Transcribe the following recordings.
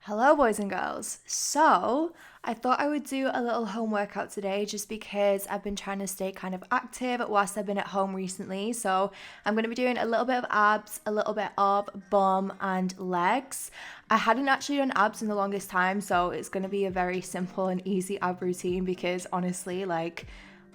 Hello boys and girls. So I thought I would do a little home workout today just because I've been trying to stay kind of active whilst I've been at home recently. So I'm going to be doing a little bit of abs, a little bit of bum and legs. I hadn't actually done abs in the longest time, so it's going to be a very simple and easy ab routine because honestly,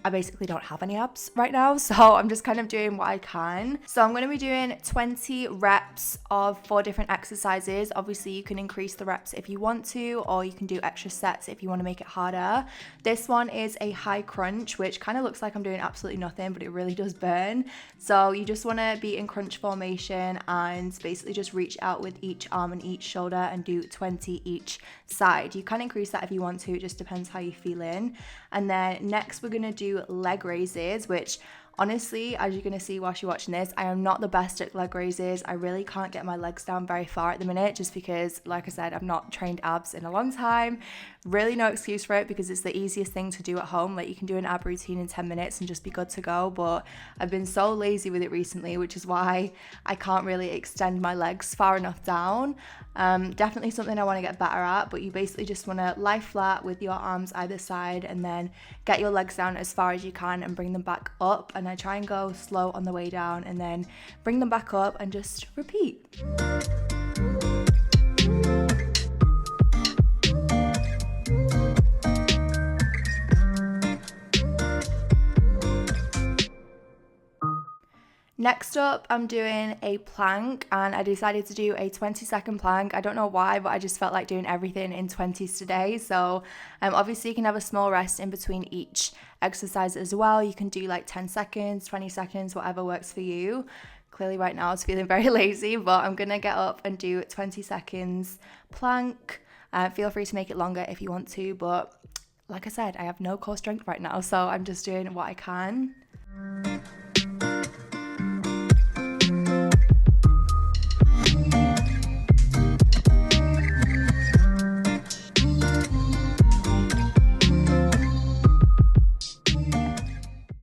I basically don't have any abs right now, so I'm just kind of doing what I can. So I'm going to be doing 20 reps of 4 different exercises. Obviously, you can increase the reps if you want to, or you can do extra sets if you want to make it harder. This one is a high crunch, which kind of looks like I'm doing absolutely nothing, but it really does burn. So you just want to be in crunch formation and basically just reach out with each arm and each shoulder and do 20 each side. You can increase that if you want to, it just depends how you're feeling. And then next we're going to do leg raises, which honestly, as you're going to see whilst you're watching this, I am not the best at leg raises. I really can't get my legs down very far at the minute just because, like I said, I've not trained abs in a long time. Really no excuse for it because it's the easiest thing to do at home. Like, you can do an ab routine in 10 minutes and just be good to go, but I've been so lazy with it recently, which is why I can't really extend my legs far enough down. Definitely something I want to get better at, but you basically just want to lie flat with your arms either side and then get your legs down as far as you can and bring them back up. And I try and go slow on the way down and then bring them back up and just repeat. Next up, I'm doing a plank, and I decided to do a 20-second plank. I don't know why, but I just felt like doing everything in 20s today. So obviously you can have a small rest in between each exercise as well. You can do like 10 seconds, 20 seconds, whatever works for you. Clearly right now I was feeling very lazy, but I'm gonna get up and do 20 seconds plank. Feel free to make it longer if you want to, but like I said, I have no core strength right now, so I'm just doing what I can.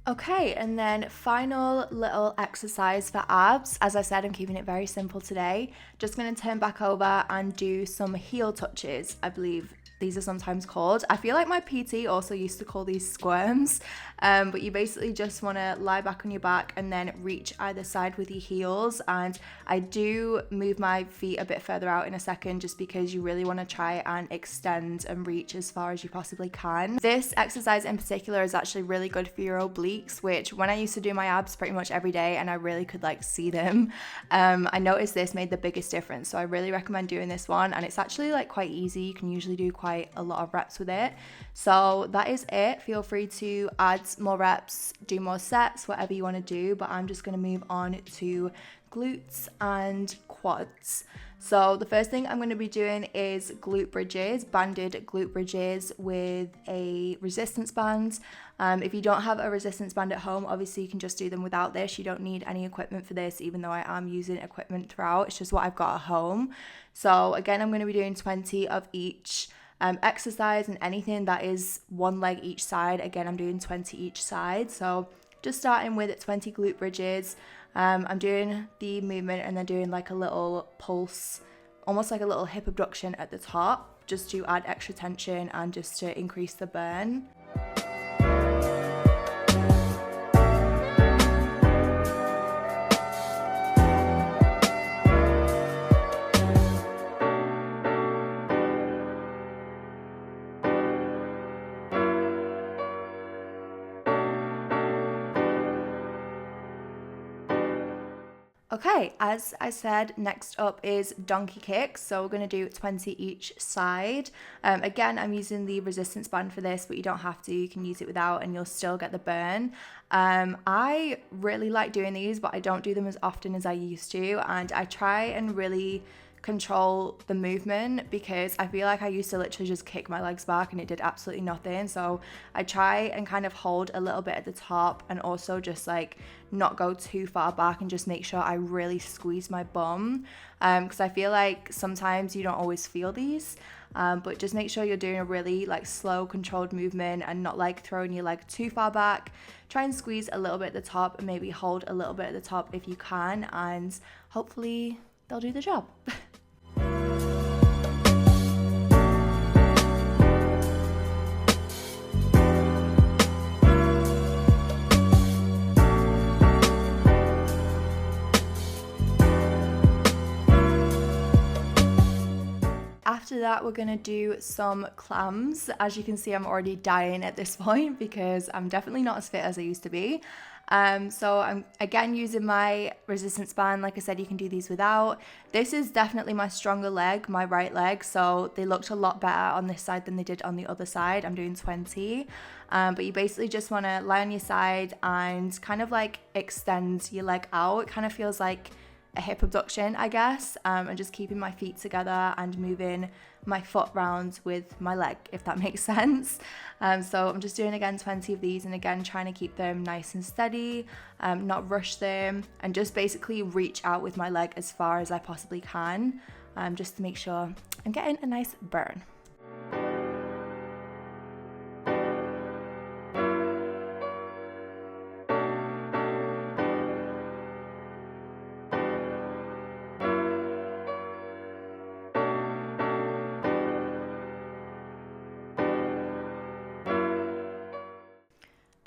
Okay, and then final little exercise for abs. As I said, I'm keeping it very simple today. Just going to turn back over and do some heel touches, I believe these are sometimes called. I feel like my PT also used to call these squirms, but you basically just want to lie back on your back and then reach either side with your heels. And I do move my feet a bit further out in a second just because you really want to try and extend and reach as far as you possibly can. This exercise in particular is actually really good for your obliques, which when I used to do my abs pretty much every day and I really could see them, I noticed this made the biggest difference. So I really recommend doing this one, and it's actually quite easy. You can usually do quite a lot of reps with it. So that is it. Feel free to add more reps, do more sets, whatever you want to do, but I'm just going to move on to glutes and quads. So the first thing I'm going to be doing is glute bridges, banded glute bridges with a resistance band. If you don't have a resistance band at home, obviously you can just do them without this. You don't need any equipment for this, even though I am using equipment throughout. It's just what I've got at home. So again, I'm going to be doing 20 of each exercise, and anything that is one leg each side, again, I'm doing 20 each side. So just starting with 20 glute bridges. I'm doing the movement and then doing a little pulse, almost like a little hip abduction at the top, just to add extra tension and just to increase the burn. Okay, as I said, next up is donkey kicks. So we're going to do 20 each side. Again, I'm using the resistance band for this, but you don't have to. You can use it without and you'll still get the burn. I really like doing these, but I don't do them as often as I used to. And I try and really control the movement because I feel like I used to literally just kick my legs back and it did absolutely nothing. So I try and kind of hold a little bit at the top and also just not go too far back and just make sure I really squeeze my bum, because I feel like sometimes you don't always feel these, but just make sure you're doing a really slow controlled movement and not throwing your leg too far back. Try and squeeze a little bit at the top and maybe hold a little bit at the top if you can, and hopefully they'll do the job. after that, we're gonna do some clams. As you can see, I'm already dying at this point because I'm definitely not as fit as I used to be. So I'm again using my resistance band. Like I said, you can do these without. This is definitely my stronger leg, my right leg, so they looked a lot better on this side than they did on the other side. I'm doing 20, but you basically just want to lie on your side and kind of like extend your leg out. It kind of feels like a hip abduction, I guess, and just keeping my feet together and moving my foot round with my leg, if that makes sense. So I'm just doing again 20 of these, and again trying to keep them nice and steady, not rush them, and just basically reach out with my leg as far as I possibly can, just to make sure I'm getting a nice burn.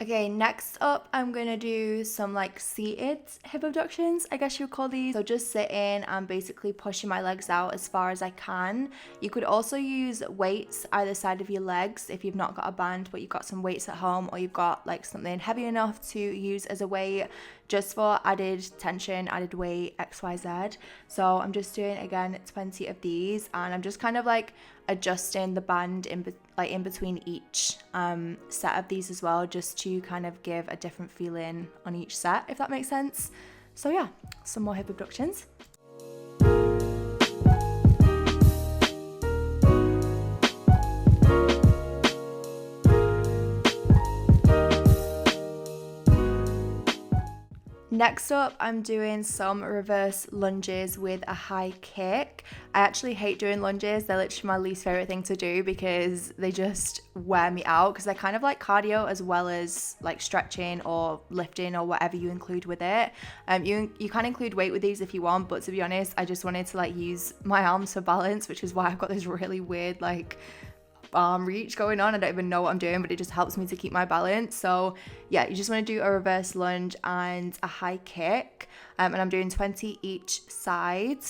Okay, next up, I'm gonna do some like seated hip abductions, I guess you would call these. So just sitting and basically pushing my legs out as far as I can. You could also use weights either side of your legs if you've not got a band, but you've got some weights at home, or you've got like something heavy enough to use as a weight, just for added tension, added weight, XYZ. So I'm just doing again 20 of these, and I'm just kind of like adjusting the band in between each set of these as well, just to kind of give a different feeling on each set, if that makes sense. So yeah, some more hip abductions. Next up, I'm doing some reverse lunges with a high kick. I actually hate doing lunges. They're literally my least favorite thing to do because they just wear me out, because they're kind of like cardio as well as like stretching or lifting or whatever you include with it. You can include weight with these if you want, but to be honest, I just wanted to like use my arms for balance, which is why I've got this really weird like arm reach going on. I don't even know what I'm doing, but it just helps me to keep my balance. So yeah, you just want to do a reverse lunge and a high kick, and I'm doing 20 each side.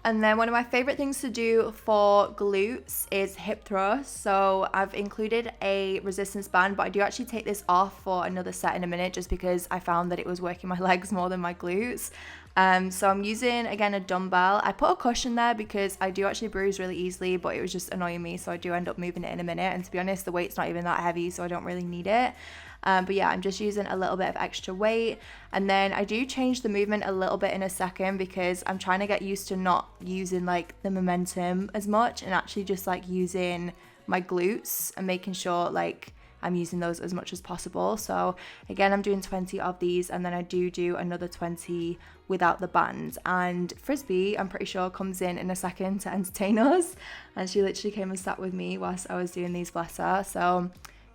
And then one of my favorite things to do for glutes is hip thrusts. So I've included a resistance band, but I do actually take this off for another set in a minute, just because I found that it was working my legs more than my glutes. So I'm using, again, a dumbbell. I put a cushion there because I do actually bruise really easily, but it was just annoying me, so I do end up moving it in a minute. And to be honest, the weight's not even that heavy, so I don't really need it. But yeah, I'm just using a little bit of extra weight. And then I do change the movement a little bit in a second, because I'm trying to get used to not using like the momentum as much, and actually just like using my glutes and making sure like I'm using those as much as possible. So again, I'm doing 20 of these, and then I do another 20 without the band. And Frisbee, I'm pretty sure, comes in a second to entertain us, and she literally came and sat with me whilst I was doing these, bless her. So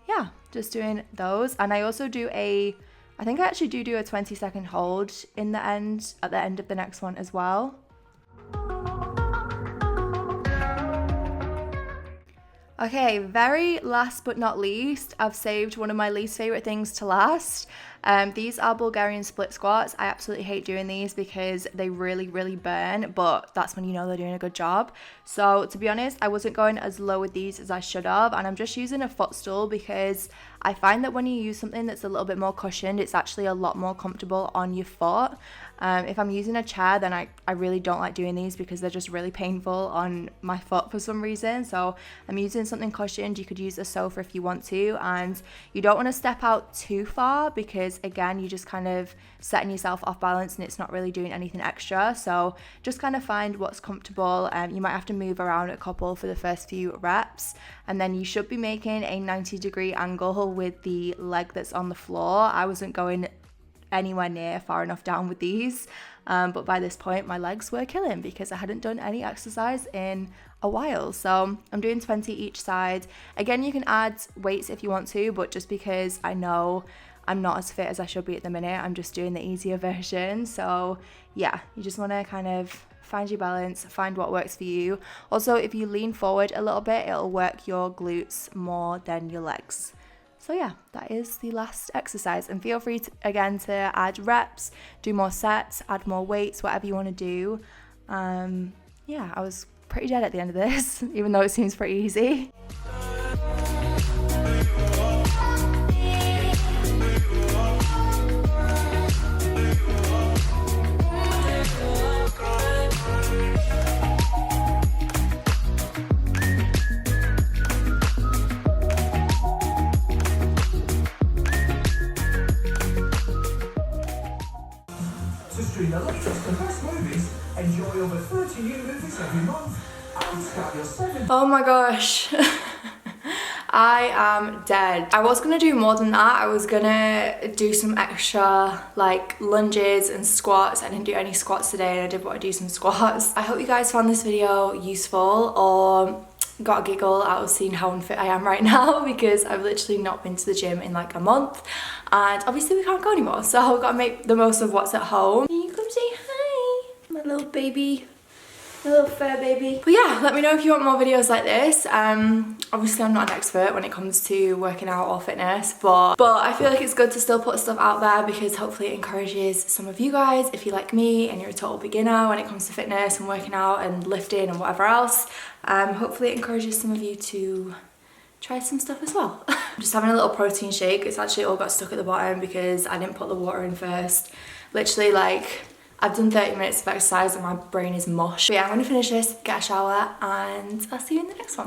yeah, just doing those. And I also do I think I actually do a 20-second hold at the end of the next one as well. Okay, very last but not least, I've saved one of my least favorite things to last. These are Bulgarian split squats. I absolutely hate doing these because they really, really burn, but that's when you know they're doing a good job. So to be honest, I wasn't going as low with these as I should have, and I'm just using a footstool because I find that when you use something that's a little bit more cushioned, it's actually a lot more comfortable on your foot. If I'm using a chair, then I really don't like doing these because they're just really painful on my foot for some reason. So I'm using something cushioned. You could use a sofa if you want to, and you don't want to step out too far because again, you're just kind of setting yourself off balance and it's not really doing anything extra. So just kind of find what's comfortable. You might have to move around a couple for the first few reps, and then you should be making a 90-degree angle with the leg that's on the floor. I wasn't going anywhere near far enough down with these, but by this point my legs were killing because I hadn't done any exercise in a while. So I'm doing 20 each side. Again, you can add weights if you want to, but just because I know I'm not as fit as I should be at the minute. I'm just doing the easier version. So yeah, you just want to kind of find your balance, find what works for you. Also, if you lean forward a little bit, it'll work your glutes more than your legs. So yeah, that is the last exercise, and feel free to, again, to add reps, do more sets, add more weights, whatever you want to do. Yeah, I was pretty dead at the end of this, even though it seems pretty easy. To stream the latest and best movies, enjoy over 30 new movies every month, and start your 7. Oh my gosh. I am dead. I was gonna do more than that. I was gonna do some extra like lunges and squats. I didn't do any squats today, and I did want to do some squats. I hope you guys found this video useful or got a giggle out of seeing how unfit I am right now, because I've literally not been to the gym in like a month, and obviously we can't go anymore, so I've got to make the most of what's at home. Can you come say hi, my little baby, my little fur baby? But yeah, let me know if you want more videos like this. Obviously I'm not an expert when it comes to working out or fitness, but I feel like it's good to still put stuff out there, because hopefully it encourages some of you guys, if you're like me and you're a total beginner when it comes to fitness and working out and lifting and whatever else. Hopefully it encourages some of you to try some stuff as well. I'm just having a little protein shake. It's actually all got stuck at the bottom because I didn't put the water in first. Literally, like, I've done 30 minutes of exercise and my brain is mush. But yeah, I'm gonna finish this, get a shower, and I'll see you in the next one.